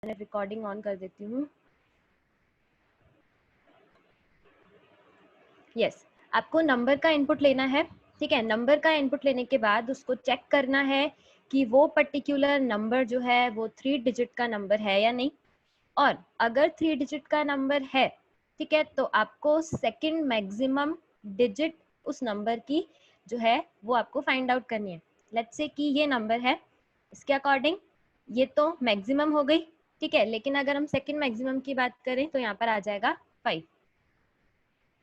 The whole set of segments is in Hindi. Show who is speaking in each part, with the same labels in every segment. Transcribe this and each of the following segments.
Speaker 1: मैंने रिकॉर्डिंग ऑन कर देती हूँ। यस, आपको नंबर का इनपुट लेना है, ठीक है। नंबर का इनपुट लेने के बाद उसको चेक करना है कि वो पर्टिकुलर नंबर जो है वो 3 डिजिट का नंबर है या नहीं, और अगर 3 डिजिट का नंबर है, ठीक है, तो आपको सेकंड मैक्सिमम डिजिट उस नंबर की जो है वो आपको फाइंड आउट करनी है। लेट्स से कि ये नंबर है, इसके अकॉर्डिंग ये तो मैक्सिमम हो गई, ठीक है, लेकिन अगर हम सेकंड मैक्सिमम की बात करें तो यहाँ पर आ जाएगा 5,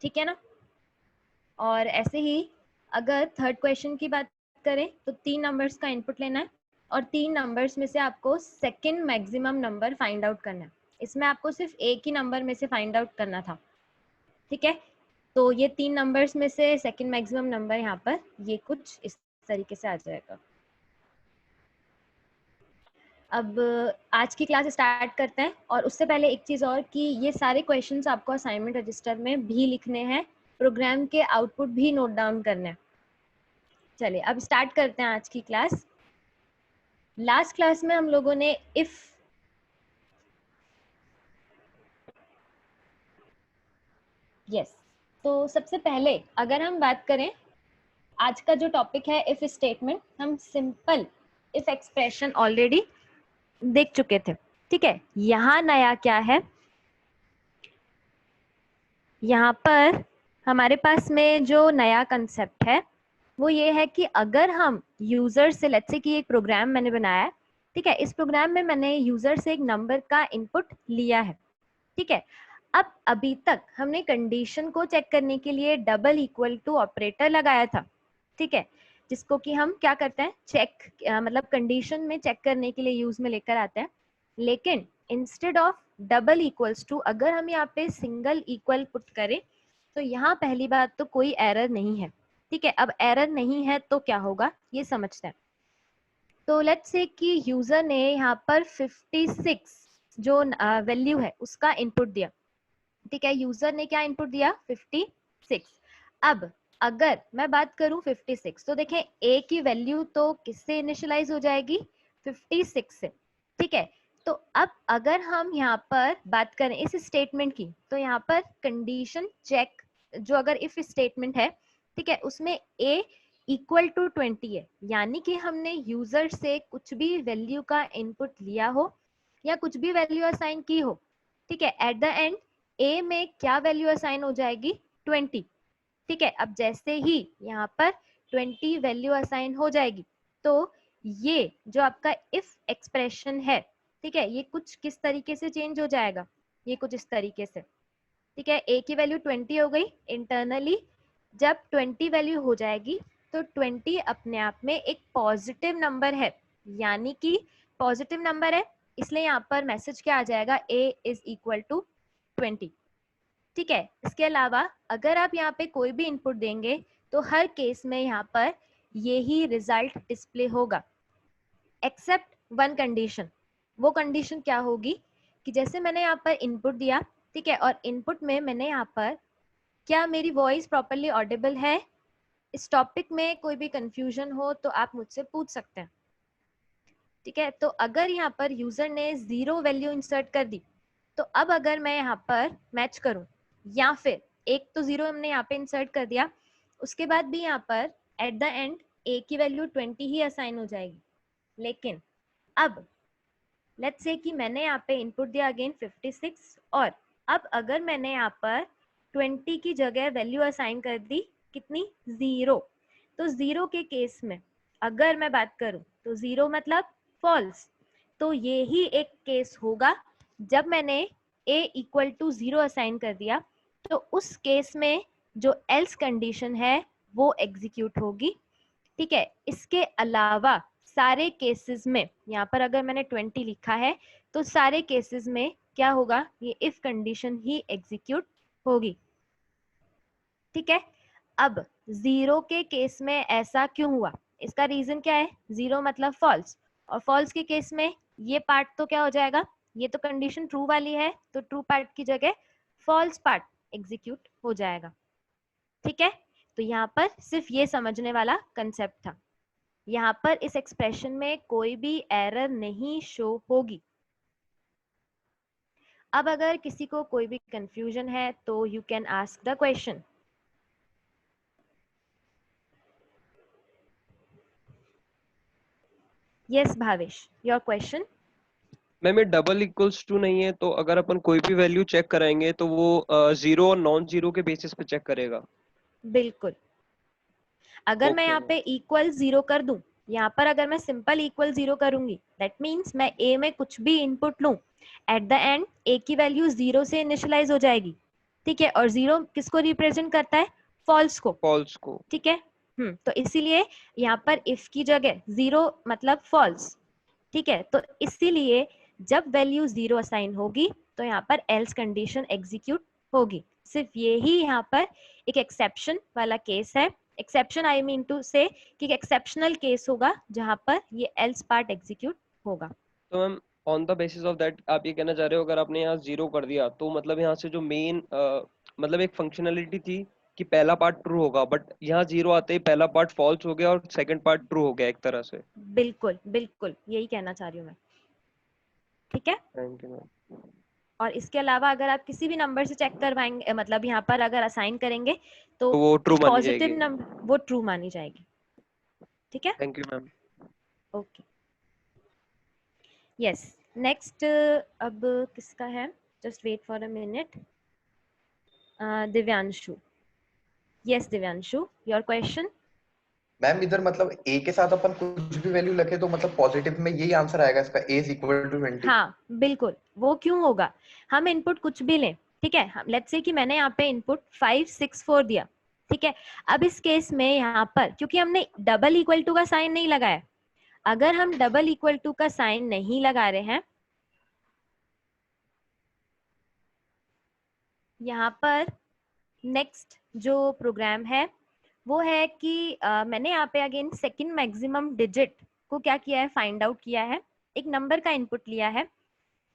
Speaker 1: ठीक है ना। और ऐसे ही अगर थर्ड क्वेश्चन की बात करें तो 3 नंबर्स का इनपुट लेना है और 3 नंबर्स में से आपको second maximum number find out करना है। इसमें आपको सिर्फ एक ही नंबर में से फाइंड आउट करना था, ठीक है। तो ये 3 नंबर्स में से सेकंड मैक्सिमम नंबर यहाँ पर ये कुछ इस तरीके से आ जाएगा। अब आज की क्लास स्टार्ट करते हैं, और उससे पहले एक चीज़ और कि ये सारे क्वेश्चंस आपको असाइनमेंट रजिस्टर में भी लिखने हैं, प्रोग्राम के आउटपुट भी नोट डाउन करने हैं। चलिए अब स्टार्ट करते हैं आज की क्लास। लास्ट क्लास में हम लोगों ने इफ तो सबसे पहले अगर हम बात करें आज का जो टॉपिक है इफ स्टेटमेंट, हम सिंपल इफ एक्सप्रेशन ऑलरेडी देख चुके थे, ठीक है। यहाँ नया क्या है, यहाँ पर हमारे पास में जो नया कंसेप्ट है वो ये है कि अगर हम यूजर से, लेट्स से कि एक प्रोग्राम मैंने बनाया है, ठीक है, इस प्रोग्राम में मैंने यूजर से एक नंबर का इनपुट लिया है, ठीक है। अब अभी तक हमने कंडीशन को चेक करने के लिए डबल इक्वल टू ऑपरेटर लगाया था, ठीक है, जिसको कि हम क्या करते हैं, चेक मतलब कंडीशन में चेक करने के लिए यूज में लेकर आते हैं। लेकिन instead of double equals to अगर हम यहाँ पे सिंगल इक्वल पुट करें तो यहाँ पहली बात तो कोई एरर नहीं है, ठीक है। अब एरर नहीं है तो क्या होगा ये समझते हैं। तो लेट्स से कि यूजर ने यहाँ पर 56 जो वैल्यू है उसका इनपुट दिया, ठीक है। यूजर ने क्या इनपुट दिया, 56। अब अगर मैं बात करूं 56, तो देखें ए की वैल्यू तो किससे इनिशियलाइज हो जाएगी, 56 से, ठीक है। तो अब अगर हम यहाँ पर बात करें इस स्टेटमेंट की, तो यहाँ पर कंडीशन चेक जो अगर इफ स्टेटमेंट है, ठीक है, उसमें ए इक्वल टू 20 है, यानी कि हमने यूजर से कुछ भी वैल्यू का इनपुट लिया हो या कुछ भी वैल्यू असाइन की हो, ठीक है, एट द एंड ए में क्या वैल्यू असाइन हो जाएगी, 20, ठीक है। अब जैसे ही यहाँ पर 20 वैल्यू असाइन हो जाएगी तो ये जो आपका इफ एक्सप्रेशन है, ठीक है, ये कुछ किस तरीके से चेंज हो जाएगा, ये कुछ इस तरीके से, ठीक है। ए की वैल्यू 20 हो गई, इंटरनली जब 20 वैल्यू हो जाएगी तो 20 अपने आप में एक पॉजिटिव नंबर है, यानी कि पॉजिटिव नंबर है, इसलिए यहाँ पर मैसेज क्या आ जाएगा, ए इज इक्वल टू 20, ठीक है। इसके अलावा अगर आप यहाँ पे कोई भी इनपुट देंगे तो हर केस में यहाँ पर यही रिजल्ट डिस्प्ले होगा, एक्सेप्ट वन कंडीशन। वो कंडीशन क्या होगी कि जैसे मैंने यहाँ पर इनपुट दिया, ठीक है, और इनपुट में मैंने यहाँ पर क्या मेरी वॉइस प्रॉपरली ऑडिबल है, इस टॉपिक में कोई भी कंफ्यूजन हो तो आप मुझसे पूछ सकते हैं, ठीक है। तो अगर यहाँ पर यूजर ने 0 वैल्यू इंसर्ट कर दी, तो अब अगर मैं यहाँ पर मैच करूं, या फिर एक तो 0 हमने यहाँ पे इंसर्ट कर दिया, उसके बाद भी यहाँ पर एट द एंड ए की वैल्यू 20 ही असाइन हो जाएगी। लेकिन अब लेट्स से कि मैंने यहाँ पे इनपुट दिया अगेन 56, और अब अगर मैंने यहाँ पर 20 की जगह वैल्यू असाइन कर दी कितनी, 0, तो 0 के केस में अगर मैं बात करूं तो 0 मतलब फॉल्स, तो ये ही एक केस होगा जब मैंने a इक्वल टू 0 असाइन कर दिया, तो उस केस में जो एल्स कंडीशन है वो एग्जीक्यूट होगी, ठीक है। इसके अलावा सारे केसेस में यहाँ पर अगर मैंने 20 लिखा है तो सारे केसेस में क्या होगा, ये इफ कंडीशन ही एग्जीक्यूट होगी, ठीक है। अब 0 के केस में ऐसा क्यों हुआ, इसका रीजन क्या है, 0 मतलब फॉल्स, और फॉल्स के केस में ये पार्ट तो क्या हो जाएगा, ये तो कंडीशन ट्रू वाली है तो ट्रू पार्ट की जगह फॉल्स पार्ट एग्जीक्यूट हो जाएगा, ठीक है। तो यहाँ पर सिर्फ ये समझने वाला कंसेप्ट था, यहाँ पर इस एक्सप्रेशन में कोई भी एरर नहीं शो होगी, अब अगर किसी को कोई भी कंफ्यूजन है तो you can ask the question. Yes Bhavesh, your question.
Speaker 2: Ma'am ये डबल इक्वल्स टू नहीं है, तो अगर अपन कोई भी वैल्यू चेक कराएंगे तो वो जीरो और नॉन जीरो के बेसिस पे चेक करेगा।
Speaker 1: बिल्कुल। अगर मैं
Speaker 2: ओके
Speaker 1: यहाँ
Speaker 2: मैम।
Speaker 1: पे इक्वल जीरो कर दूं, यहाँ पर अगर मैं सिंपल इक्वल जीरो करूंगी, दैट मीन्स मैं ए में कुछ भी इनपुट लूं, एट द एंड ए की वैल्यू जीरो से इनिशियलाइज हो जाएगी। ठीक है, और जीरो किसको रिप्रेजेंट करता है? फॉल्स को।
Speaker 2: फॉल्स को।
Speaker 1: ठीक है। तो इसीलिए यहाँ पर इफ की जगह जीरो मतलब फॉल्स। ठीक है, तो इसीलिए जब वैल्यू जीरो असाइन होगी तो यहाँ पर एल्स कंडीशन एग्जीक्यूट होगी। सिर्फ यही यहाँ पर एक एक्सेप्शन वाला केस है। एक्सेप्शन आई मीन टू से कि एक्सेप्शनल केस होगा जहां पर ये एल्स पार्ट एग्जीक्यूट होगा।
Speaker 2: तो ma'am on the basis of that आप ये कहना चाह रहे हो अगर आपने यहाँ जीरो कर दिया तो मतलब यहाँ से जो मेन मतलब एक फंक्शनैलिटी थी कि पहला पार्ट ट्रू होगा, बट यहाँ जीरो आते ही पहला पार्ट फॉल्स हो गया और सेकंड पार्ट ट्रू हो गया एक तरह से।
Speaker 1: बिल्कुल बिल्कुल यही कहना चाह रही हूँ मैं। ठीक है।
Speaker 2: Thank you ma'am.
Speaker 1: और इसके अलावा अगर आप किसी भी नंबर से चेक करवाएंगे, मतलब यहाँ पर अगर असाइन करेंगे तो
Speaker 2: तो वो ट्रू मानी
Speaker 1: पॉजिटिव
Speaker 2: जाएगी।
Speaker 1: नंबर वो ट्रू मानी जाएगी। ठीक है।
Speaker 2: Thank you ma'am.
Speaker 1: Okay. Yes. Next अब किसका है? Just wait for a minute. Divyanshu. Yes Divyanshu, your question.
Speaker 3: Ma'am इधर मतलब ए के साथ अपन कुछ भी वैल्यू रखे तो मतलब पॉजिटिव में यही आंसर आएगा इसका, ए इज इक्वल टू 20।
Speaker 1: हाँ बिल्कुल, वो क्यों होगा? हम इनपुट कुछ भी लें, ठीक है, लेट्स से कि मैंने यहाँ पे इनपुट 5 6 4 दिया। ठीक है, अब इस केस में यहाँ पर क्योंकि हमने डबल इक्वल टू का साइन नहीं लगाया, अगर हम डबल इक्वल टू का साइन नहीं लगा रहे हैं, यहाँ पर नेक्स्ट जो प्रोग्राम है वो है कि मैंने यहाँ पे अगेन सेकंड मैक्सिमम डिजिट को क्या किया है, फाइंड आउट किया है। एक नंबर का इनपुट लिया है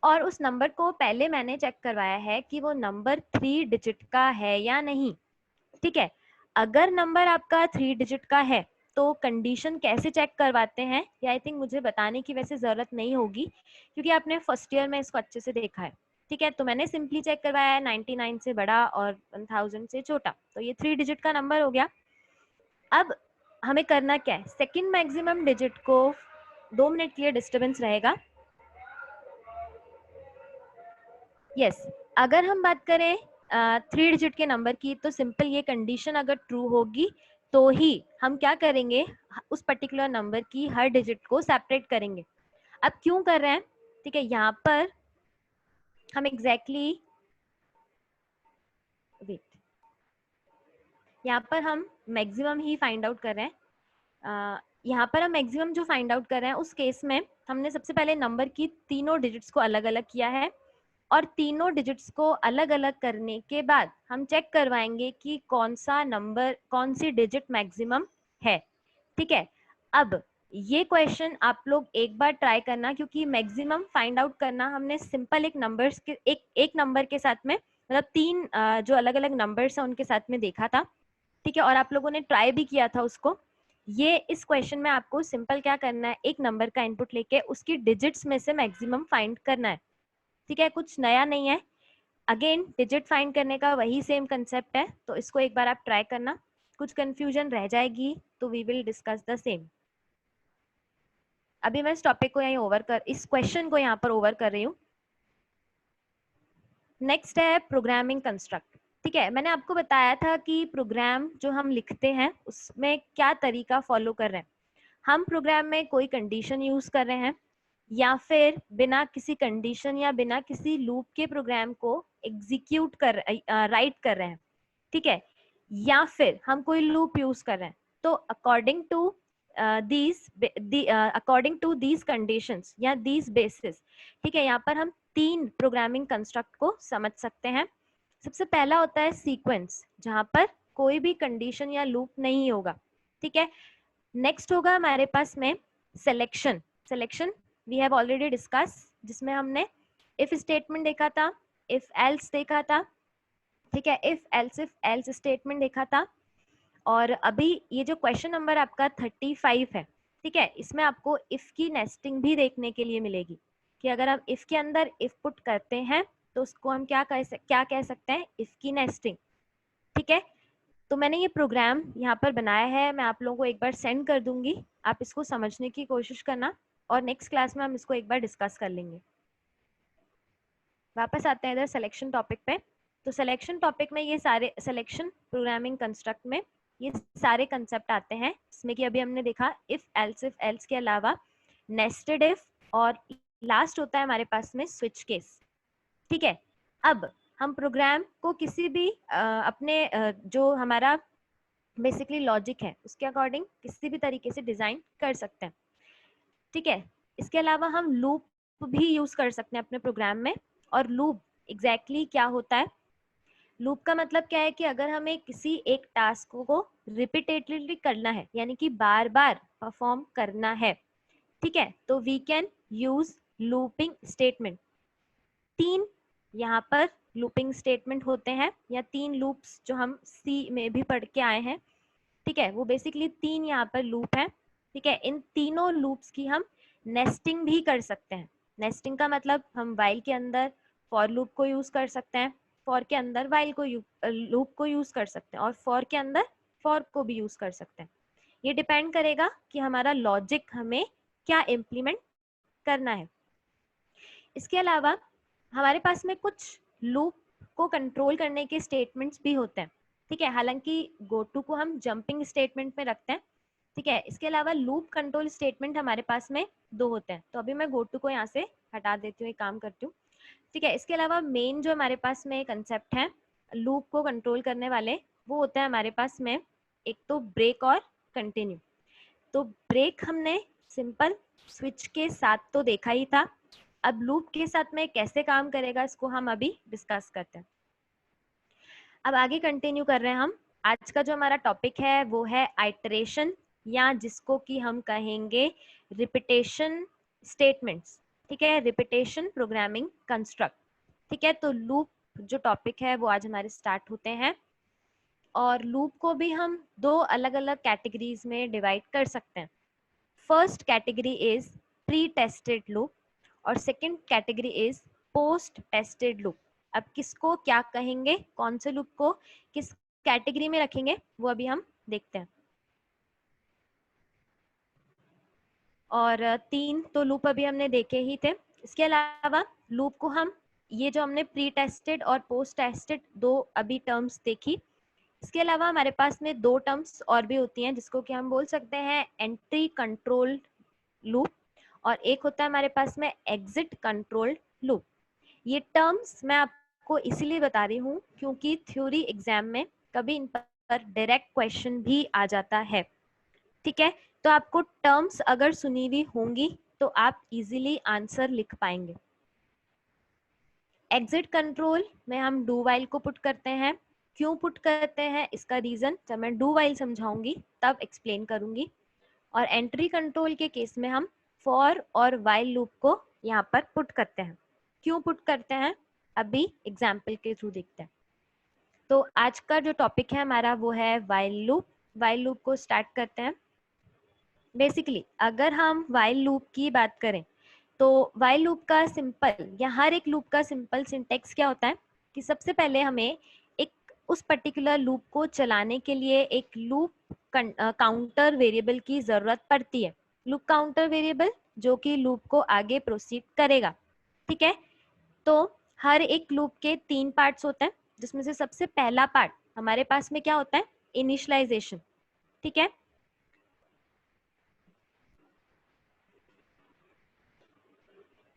Speaker 1: और उस नंबर को पहले मैंने चेक करवाया है कि वो नंबर 3 डिजिट का है या नहीं। ठीक है, अगर नंबर आपका 3 डिजिट का है तो कंडीशन कैसे चेक करवाते हैं ये आई थिंक मुझे बताने की वैसे जरूरत नहीं होगी क्योंकि आपने फर्स्ट ईयर में इसको अच्छे से देखा है। ठीक है, तो मैंने सिंपली चेक करवाया है 99 से बड़ा और 1000 से छोटा, तो ये 3 डिजिट का नंबर हो गया। अब हमें करना क्या है, सेकंड मैक्सिमम डिजिट को 2 मिनट के लिए डिस्टरबेंस रहेगा। यस, अगर हम बात करें 3 डिजिट के नंबर की तो सिंपल ये कंडीशन अगर ट्रू होगी तो ही हम क्या करेंगे, उस पर्टिकुलर नंबर की हर डिजिट को सेपरेट करेंगे। अब क्यों कर रहे हैं? ठीक है, यहाँ पर हम एग्जैक्टली वेट, यहाँ पर हम मैक्सिमम ही फाइंड आउट कर रहे हैं। यहाँ पर हम मैक्सिमम जो फाइंड आउट कर रहे हैं उस केस में हमने सबसे पहले नंबर की तीनों डिजिट्स को अलग अलग किया है और तीनों डिजिट्स को अलग अलग करने के बाद हम चेक करवाएंगे कि कौन सा नंबर, कौन सी डिजिट मैक्सिमम है। ठीक है, अब ये क्वेश्चन आप लोग एक बार ट्राई करना क्योंकि मैक्सिमम फाइंड आउट करना हमने सिंपल एक नंबर्स के एक नंबर के साथ में, मतलब तीन जो अलग अलग नंबर्स हैं उनके साथ में देखा था। ठीक है, और आप लोगों ने ट्राई भी किया था उसको। ये इस क्वेश्चन में आपको सिंपल क्या करना है, एक नंबर का इनपुट लेके उसकी डिजिट्स में से मैक्सिमम फाइंड करना है। ठीक है, कुछ नया नहीं है, अगेन डिजिट फाइंड करने का वही सेम कंसेप्ट है, तो इसको एक बार आप ट्राई करना। कुछ कंफ्यूजन रह जाएगी तो we will discuss the same. अभी मैं इस टॉपिक को यहीं ओवर कर, इस क्वेश्चन को यहाँ पर ओवर कर रही हूँ। नेक्स्ट है प्रोग्रामिंग कंस्ट्रक्ट। ठीक है, मैंने आपको बताया था कि प्रोग्राम जो हम लिखते हैं उसमें क्या तरीका फॉलो कर रहे हैं। हम प्रोग्राम में कोई कंडीशन यूज कर रहे हैं या फिर बिना किसी कंडीशन या बिना किसी लूप के प्रोग्राम को एग्जीक्यूट कर राइट कर रहे हैं। ठीक है, या फिर हम कोई लूप यूज कर रहे हैं, तो अकॉर्डिंग टू दीज कंडीशंस या दीज बेसिस, ठीक है, यहाँ पर हम तीन प्रोग्रामिंग कंस्ट्रक्ट को समझ सकते हैं। सबसे पहला होता है सीक्वेंस, जहां पर कोई भी कंडीशन या लूप नहीं होगा। ठीक है, नेक्स्ट होगा हमारे पास में selection. Selection we have already discuss, जिसमें हमने इफ स्टेटमेंट देखा था, इफ एल्स देखा था। ठीक है, इफ एल्स स्टेटमेंट देखा था। और अभी ये जो क्वेश्चन नंबर आपका 35 है, ठीक है, इसमें आपको इफ की नेस्टिंग भी देखने के लिए मिलेगी कि अगर हम इफ के अंदर इफ पुट करते हैं तो उसको हम क्या कह सकते हैं, इफ की नेस्टिंग। ठीक है, तो मैंने ये प्रोग्राम यहाँ पर बनाया है, मैं आप लोगों को एक बार सेंड कर दूंगी, आप इसको समझने की कोशिश करना और नेक्स्ट क्लास में हम इसको एक बार डिस्कस कर लेंगे। वापस आते हैं इधर सिलेक्शन टॉपिक पे। तो सिलेक्शन टॉपिक में ये सारे सिलेक्शन प्रोग्रामिंग कंस्ट्रक्ट में ये सारे कंसेप्ट आते हैं, इसमें कि अभी हमने देखा इफ एल्स के अलावा नेस्टेड इफ और लास्ट होता है हमारे पास में स्विच केस। ठीक है, अब हम प्रोग्राम को किसी भी अपने जो हमारा बेसिकली लॉजिक है उसके अकॉर्डिंग किसी भी तरीके से डिजाइन कर सकते हैं। ठीक है, इसके अलावा हम लूप भी यूज कर सकते हैं अपने प्रोग्राम में। और लूप एग्जैक्टली क्या होता है, लूप का मतलब क्या है कि अगर हमें किसी एक टास्क को रिपीटेटिवली करना है, यानी कि बार बार परफॉर्म करना है, ठीक है, तो we can use looping statement. 3 यहाँ पर लूपिंग स्टेटमेंट होते हैं, या 3 लूप्स जो हम सी में भी पढ़ के आए हैं। ठीक है, वो बेसिकली 3 यहाँ पर लूप है। ठीक है, इन तीनों लूप्स की हम नेस्टिंग भी कर सकते हैं। नेस्टिंग का मतलब हम वाइल के अंदर फॉर लूप को यूज कर सकते हैं, फॉर के अंदर वाइल को लूप को यूज कर सकते हैं, और फॉर के अंदर फॉर को भी यूज कर सकते हैं। ये डिपेंड करेगा कि हमारा लॉजिक हमें क्या इम्प्लीमेंट करना है। इसके अलावा हमारे पास में कुछ लूप को कंट्रोल करने के स्टेटमेंट्स भी होते हैं। ठीक है, हालांकि गोटू को हम जंपिंग स्टेटमेंट में रखते हैं। ठीक है, इसके अलावा लूप कंट्रोल स्टेटमेंट हमारे पास में 2 होते हैं, तो अभी मैं गोटू को यहाँ से हटा देती हूँ, एक काम करती हूँ। ठीक है, इसके अलावा मेन जो हमारे पास में कंसेप्ट है लूप को कंट्रोल करने वाले, वो होता है हमारे पास में एक तो ब्रेक और कंटिन्यू। तो ब्रेक हमने सिंपल स्विच के साथ तो देखा ही था, अब लूप के साथ में कैसे काम करेगा इसको हम अभी डिस्कस करते हैं। अब आगे कंटिन्यू कर रहे हैं हम। आज का जो हमारा टॉपिक है वो है आइटरेशन, या जिसको कि हम कहेंगे रिपीटेशन स्टेटमेंट्स। ठीक है, रिपीटेशन प्रोग्रामिंग कंस्ट्रक्ट। ठीक है, तो लूप जो टॉपिक है वो आज हमारे स्टार्ट होते हैं। और लूप को भी हम 2 अलग अलग कैटेगरीज में डिवाइड कर सकते हैं। First category is pre tested loop और second category is post tested loop. अब किसको क्या कहेंगे, कौन से लूप को किस कैटेगरी में रखेंगे, वो अभी हम देखते हैं। और 3 तो लूप अभी हमने देखे ही थे। इसके अलावा लूप को हम, ये जो हमने प्री टेस्टेड और पोस्ट टेस्टेड 2 अभी टर्म्स देखी, इसके अलावा हमारे पास में 2 टर्म्स और भी होती हैं जिसको कि हम बोल सकते हैं एंट्री कंट्रोल लूप, और एक होता है हमारे पास में एग्जिट कंट्रोल लूप। ये टर्म्स मैं आपको इसीलिए बता रही हूँ क्योंकि थ्योरी एग्जाम में कभी इन पर डायरेक्ट क्वेश्चन भी आ जाता है। ठीक है, तो आपको टर्म्स अगर सुनी हुई होंगी तो आप इजीली आंसर लिख पाएंगे। एग्जिट कंट्रोल में हम डू वाइल को पुट करते हैं। क्यों पुट करते हैं इसका रीजन जब मैं डू वाइल समझाऊंगी तब एक्सप्लेन करूंगी। और एंट्री कंट्रोल के केस में हम फॉर और वाइल लूप को यहाँ पर पुट करते हैं। क्यों पुट करते हैं अभी एग्जाम्पल के थ्रू देखते हैं। तो आज का जो टॉपिक है हमारा वो है वाइल लूप। वाइल लूप को स्टार्ट करते हैं। बेसिकली अगर हम वाइल लूप की बात करें तो वाइल लूप का सिंपल या हर एक लूप का सिंपल सिंटेक्स क्या होता है कि सबसे पहले हमें एक उस पर्टिकुलर लूप को चलाने के लिए एक लूप काउंटर वेरिएबल की जरूरत पड़ती है। लूप काउंटर वेरिएबल जो कि लूप को आगे प्रोसीड करेगा। ठीक है, तो हर एक लूप के 3 पार्ट्स होते हैं जिसमें से सबसे पहला पार्ट हमारे पास में क्या होता है, इनिशियलाइजेशन। ठीक है,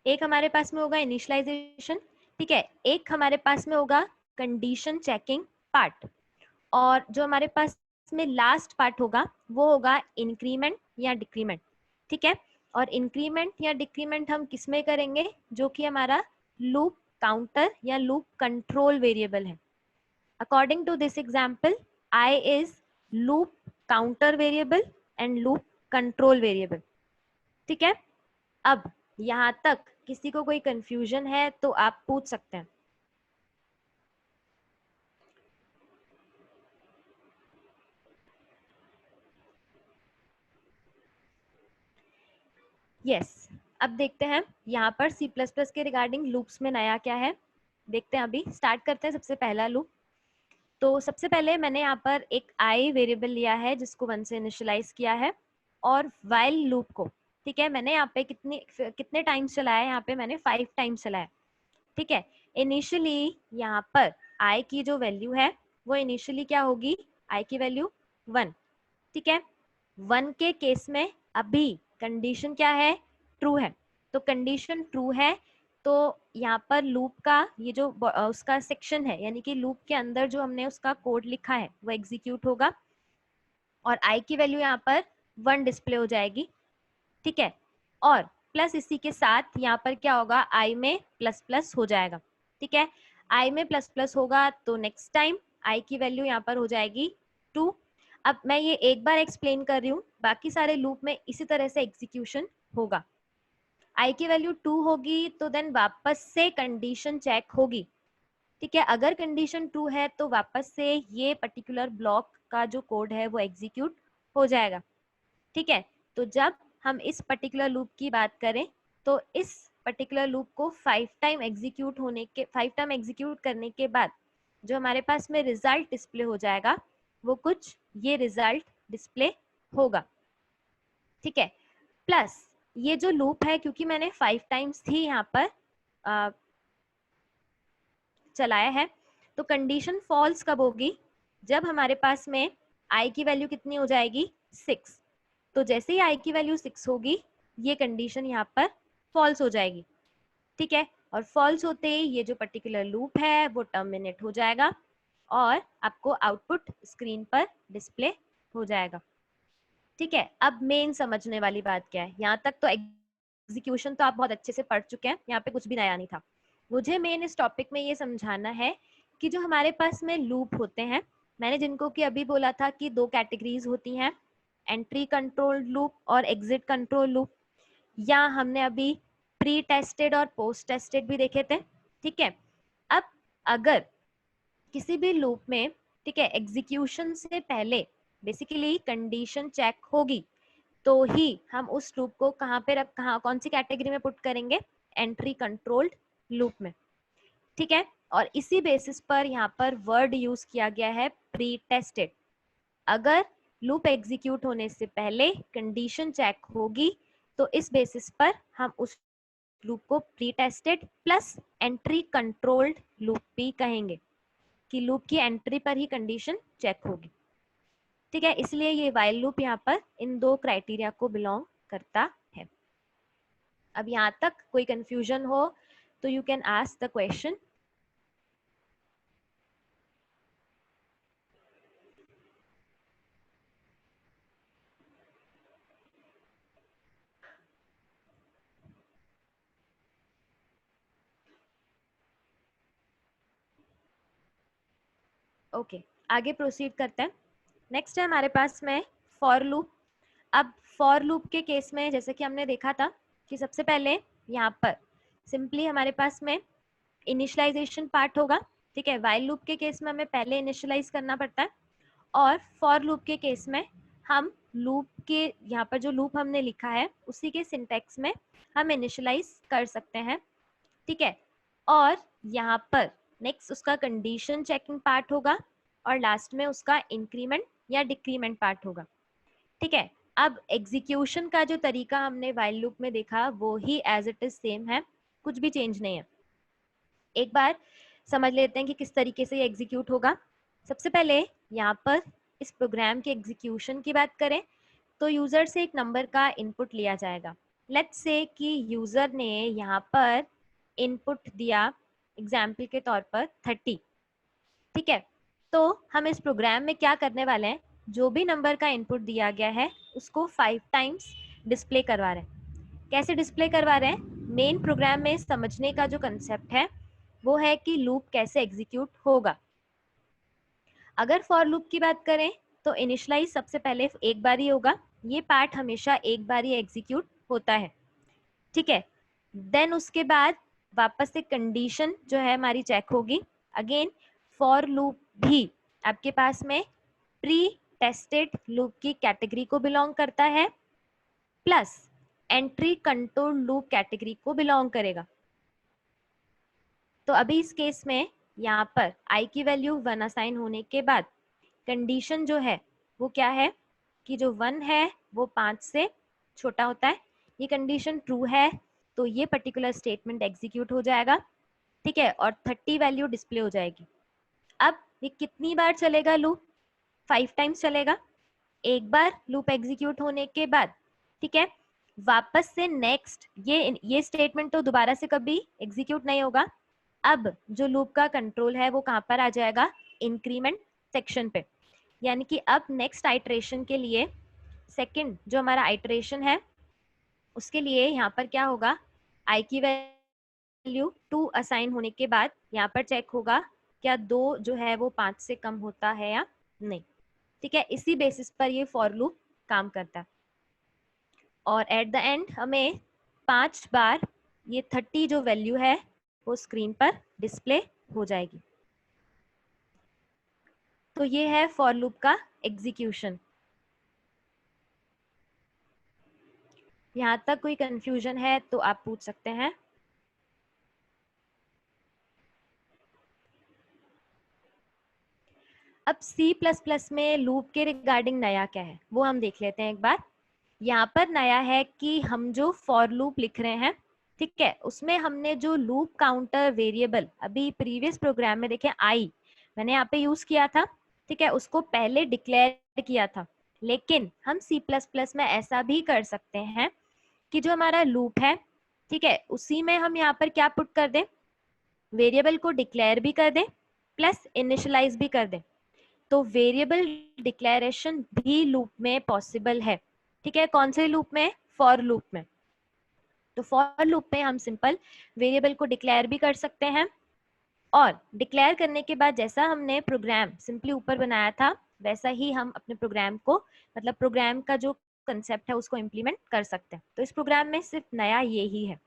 Speaker 1: एक हमारे पास में होगा इनिशियलाइजेशन। ठीक है, एक हमारे पास में होगा कंडीशन चेकिंग पार्ट, और जो हमारे पास में लास्ट पार्ट होगा वो होगा इंक्रीमेंट या डिक्रीमेंट। ठीक है, और इंक्रीमेंट या डिक्रीमेंट हम किस में करेंगे, जो कि हमारा लूप काउंटर या लूप कंट्रोल वेरिएबल है। According to this example I is loop counter variable and loop control variable. ठीक है, अब यहाँ तक किसी को कोई कंफ्यूजन है तो आप पूछ सकते हैं। यस, अब देखते हैं यहाँ पर C++ के रिगार्डिंग लूप्स में नया क्या है। देखते हैं, अभी स्टार्ट करते हैं सबसे पहला लूप। तो सबसे पहले मैंने यहाँ पर एक आई वेरिएबल लिया है जिसको 1 से इनिशियलाइज किया है, और वाइल लूप को, ठीक है, मैंने यहाँ पे कितने टाइम्स चलाया है, यहाँ पे मैंने 5 टाइम्स चलाया, ठीक है। इनिशियली यहाँ पर आई की जो वैल्यू है वो इनिशियली क्या होगी, आई की वैल्यू 1, ठीक है। 1 के केस में अभी कंडीशन क्या है, ट्रू है, तो कंडीशन ट्रू है तो यहाँ पर लूप का ये जो उसका सेक्शन है, यानी कि लूप के अंदर जो हमने उसका कोड लिखा है वो एग्जीक्यूट होगा, और आई की वैल्यू यहाँ पर 1 डिस्प्ले हो जाएगी, ठीक है। और प्लस इसी के साथ यहाँ पर क्या होगा, आई में प्लस प्लस हो जाएगा, ठीक है। आई में प्लस प्लस होगा तो नेक्स्ट टाइम आई की वैल्यू यहाँ पर हो जाएगी 2। अब मैं ये एक बार एक्सप्लेन कर रही हूँ, बाकी सारे लूप में इसी तरह से एग्जीक्यूशन होगा। आई की वैल्यू 2 होगी तो देन वापस से कंडीशन चेक होगी, ठीक है। अगर कंडीशन ट्रू है तो वापस से ये पर्टिकुलर ब्लॉक का जो कोड है वो एग्जीक्यूट हो जाएगा, ठीक है। तो जब हम इस पर्टिकुलर लूप की बात करें तो इस पर्टिकुलर लूप को 5 टाइम एग्जीक्यूट करने के बाद जो हमारे पास में रिजल्ट डिस्प्ले हो जाएगा वो कुछ ये रिजल्ट डिस्प्ले होगा, ठीक है। प्लस ये जो लूप है, क्योंकि मैंने 5 टाइम्स ही यहाँ पर चलाया है, तो कंडीशन फॉल्स कब होगी, जब हमारे पास में आई की वैल्यू कितनी हो जाएगी, 6। तो जैसे ही आई की वैल्यू 6 होगी ये कंडीशन यहाँ पर फॉल्स हो जाएगी, ठीक है। और फॉल्स होते ही ये जो पर्टिकुलर लूप है वो टर्मिनेट हो जाएगा और आपको आउटपुट स्क्रीन पर डिस्प्ले हो जाएगा, ठीक है। अब मेन समझने वाली बात क्या है, यहाँ तक तो एग्जीक्यूशन तो आप बहुत अच्छे से पढ़ चुके हैं, यहाँ पे कुछ भी नया नहीं था। मुझे मेन इस टॉपिक में ये समझाना है कि जो हमारे पास में लूप होते हैं, मैंने जिनको कि अभी बोला था कि 2 कैटेगरीज होती हैं, एंट्री कंट्रोल लूप और एग्जिट कंट्रोल लूप, या हमने अभी प्री टेस्टेड और पोस्ट टेस्टेड भी देखे थे, ठीक है। अब अगर किसी भी लूप में, ठीक है, एग्जीक्यूशन से पहले बेसिकली कंडीशन चेक होगी तो ही हम उस लूप को कहाँ कौन सी कैटेगरी में पुट करेंगे, एंट्री कंट्रोल्ड लूप में, ठीक है। और इसी बेसिस पर यहाँ पर वर्ड यूज किया गया है प्री टेस्टेड। अगर लूप एग्जीक्यूट होने से पहले कंडीशन चेक होगी तो इस बेसिस पर हम उस लूप को pre tested plus entry controlled loop भी कहेंगे, कि लूप की एंट्री पर ही कंडीशन चेक होगी, ठीक है। इसलिए ये वाइल लूप यहाँ पर इन 2 क्राइटेरिया को बिलोंग करता है। अब यहाँ तक कोई कंफ्यूजन हो तो you can ask the question. Okay, आगे प्रोसीड करते हैं। नेक्स्ट है हमारे पास में फॉर लूप। अब फॉर लूप के केस में जैसे कि हमने देखा था कि सबसे पहले यहाँ पर सिंपली हमारे पास में इनिशियलाइजेशन पार्ट होगा, ठीक है। वाइल लूप के केस में हमें पहले इनिशियलाइज करना पड़ता है, और फॉर लूप के केस में हम लूप के यहाँ पर जो लूप हमने लिखा है उसी के सिंटेक्स में हम इनिशियलाइज कर सकते हैं, ठीक है। और यहाँ पर नेक्स्ट उसका कंडीशन चेकिंग पार्ट होगा और लास्ट में उसका इंक्रीमेंट या डिक्रीमेंट पार्ट होगा, ठीक है। अब एग्जीक्यूशन का जो तरीका हमने वाइल लूप में देखा वो ही एज इट इज सेम है, कुछ भी चेंज नहीं है। एक बार समझ लेते हैं कि किस तरीके से ये एग्जीक्यूट होगा। सबसे पहले यहाँ पर इस प्रोग्राम के एग्जीक्यूशन की बात करें तो यूजर से एक नंबर का इनपुट लिया जाएगा। लेट्स से कि यूजर ने यहाँ पर इनपुट दिया एग्जाम्पल के तौर पर 30, ठीक है। तो हम इस प्रोग्राम में क्या करने वाले हैं, जो भी नंबर का इनपुट दिया गया है उसको 5 टाइम्स डिस्प्ले करवा रहे हैं। कैसे डिस्प्ले करवा रहे हैं, मेन प्रोग्राम में समझने का जो कंसेप्ट है वो है कि लूप कैसे एग्जीक्यूट होगा। अगर फॉर लूप की बात करें तो इनिशियलाइज सबसे पहले एक बार ही होगा, ये पार्ट हमेशा एक बार ही एग्जीक्यूट होता है, ठीक है। देन उसके बाद वापस से कंडीशन जो है हमारी चेक होगी। अगेन फॉर लूप भी आपके पास में प्री टेस्टेड लूप की कैटेगरी को बिलोंग करता है, plus entry control loop category को बिलोंग करेगा, तो अभी इस केस में यहाँ पर i की वैल्यू 1 असाइन होने के बाद कंडीशन जो है वो क्या है कि जो 1 है वो 5 से छोटा होता है। ये कंडीशन ट्रू है तो ये पर्टिकुलर स्टेटमेंट एग्जीक्यूट हो जाएगा, ठीक है, और 30 वैल्यू डिस्प्ले हो जाएगी। अब ये कितनी बार चलेगा लूप? 5 टाइम्स चलेगा। एक बार लूप एग्जीक्यूट होने के बाद, ठीक है, वापस से नेक्स्ट ये स्टेटमेंट तो दोबारा से कभी एग्जीक्यूट नहीं होगा। अब जो लूप का कंट्रोल है वो कहाँ पर आ जाएगा? इंक्रीमेंट सेक्शन पे। यानी कि अब नेक्स्ट आइटरेशन के लिए सेकंड जो हमारा आइटरेशन है उसके लिए यहाँ पर क्या होगा? i की वैल्यू 2 असाइन होने के बाद यहाँ पर चेक होगा क्या 2 जो है वो 5 से कम होता है या नहीं, ठीक है। इसी बेसिस पर ये फॉर लूप काम करता है और एट द एंड हमें 5 बार ये 30 जो वैल्यू है वो स्क्रीन पर डिस्प्ले हो जाएगी। तो ये है फॉर लूप का एग्जीक्यूशन। यहाँ तक कोई कंफ्यूजन है तो आप पूछ सकते हैं। अब C++ में लूप के रिगार्डिंग नया क्या है वो हम देख लेते हैं एक बार। यहाँ पर नया है कि हम जो फॉर लूप लिख रहे हैं, ठीक है, उसमें हमने जो लूप काउंटर वेरिएबल अभी प्रीवियस प्रोग्राम में देखें आई मैंने यहाँ पे यूज किया था, ठीक है, उसको पहले डिक्लेयर किया था। लेकिन हम C++ में ऐसा भी कर सकते हैं कि जो हमारा लूप है, ठीक है, उसी में हम यहाँ पर क्या पुट कर दें? वेरिएबल को डिक्लेयर भी कर दें प्लस इनिशियलाइज भी कर दें। तो वेरिएबल डिक्लेरेशन भी लूप में पॉसिबल है, ठीक है। कौन से लूप में? फॉर लूप में। तो फॉर लूप में हम सिंपल वेरिएबल को डिक्लेयर भी कर सकते हैं और डिक्लेयर करने के बाद जैसा हमने प्रोग्राम सिंपली ऊपर बनाया था वैसा ही हम अपने प्रोग्राम को, मतलब प्रोग्राम का जो कंसेप्ट है उसको इम्प्लीमेंट कर सकते हैं। तो इस प्रोग्राम में सिर्फ नया ये ही है।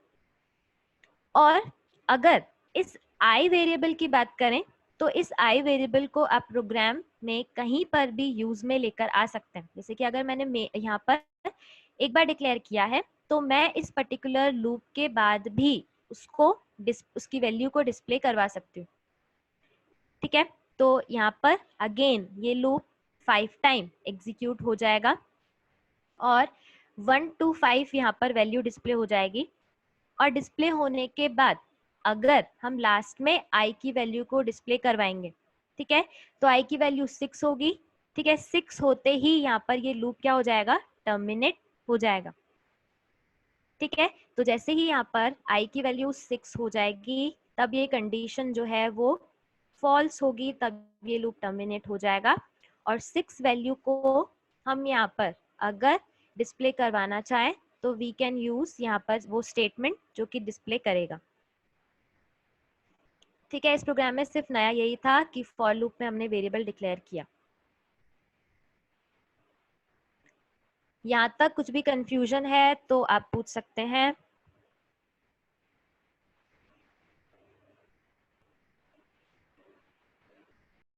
Speaker 1: और अगर इस आई वेरिएबल की बात करें तो इस आई वेरिएबल को आप प्रोग्राम में कहीं पर भी यूज में लेकर आ सकते हैं। जैसे कि अगर मैंने यहाँ पर एक बार डिक्लेयर किया है तो मैं इस पर्टिकुलर लूप के बाद भी उसकी वैल्यू को डिस्प्ले करवा सकती हूँ, ठीक है। तो यहाँ पर अगेन ये लूप 5 टाइम एग्जीक्यूट हो जाएगा और 1 to 5 यहाँ पर वैल्यू डिस्प्ले हो जाएगी। और डिस्प्ले होने के बाद अगर हम लास्ट में i की वैल्यू को डिस्प्ले करवाएंगे, ठीक है, तो i की वैल्यू 6 होगी, ठीक है। 6 होते ही यहाँ पर ये लूप क्या हो जाएगा? टर्मिनेट हो जाएगा, ठीक है। तो जैसे ही यहाँ पर i की वैल्यू 6 हो जाएगी तब ये कंडीशन जो है वो फॉल्स होगी, तब ये लूप टर्मिनेट हो जाएगा। और 6 वैल्यू को हम यहाँ पर अगर डिस्प्ले करवाना चाहें तो वी कैन यूज यहाँ पर वो स्टेटमेंट जो कि डिस्प्ले करेगा, ठीक है। इस प्रोग्राम में सिर्फ नया यही था कि फॉर लूप में हमने वेरिएबल डिक्लेयर किया। यहाँ तक कुछ भी कंफ्यूजन है तो आप पूछ सकते हैं।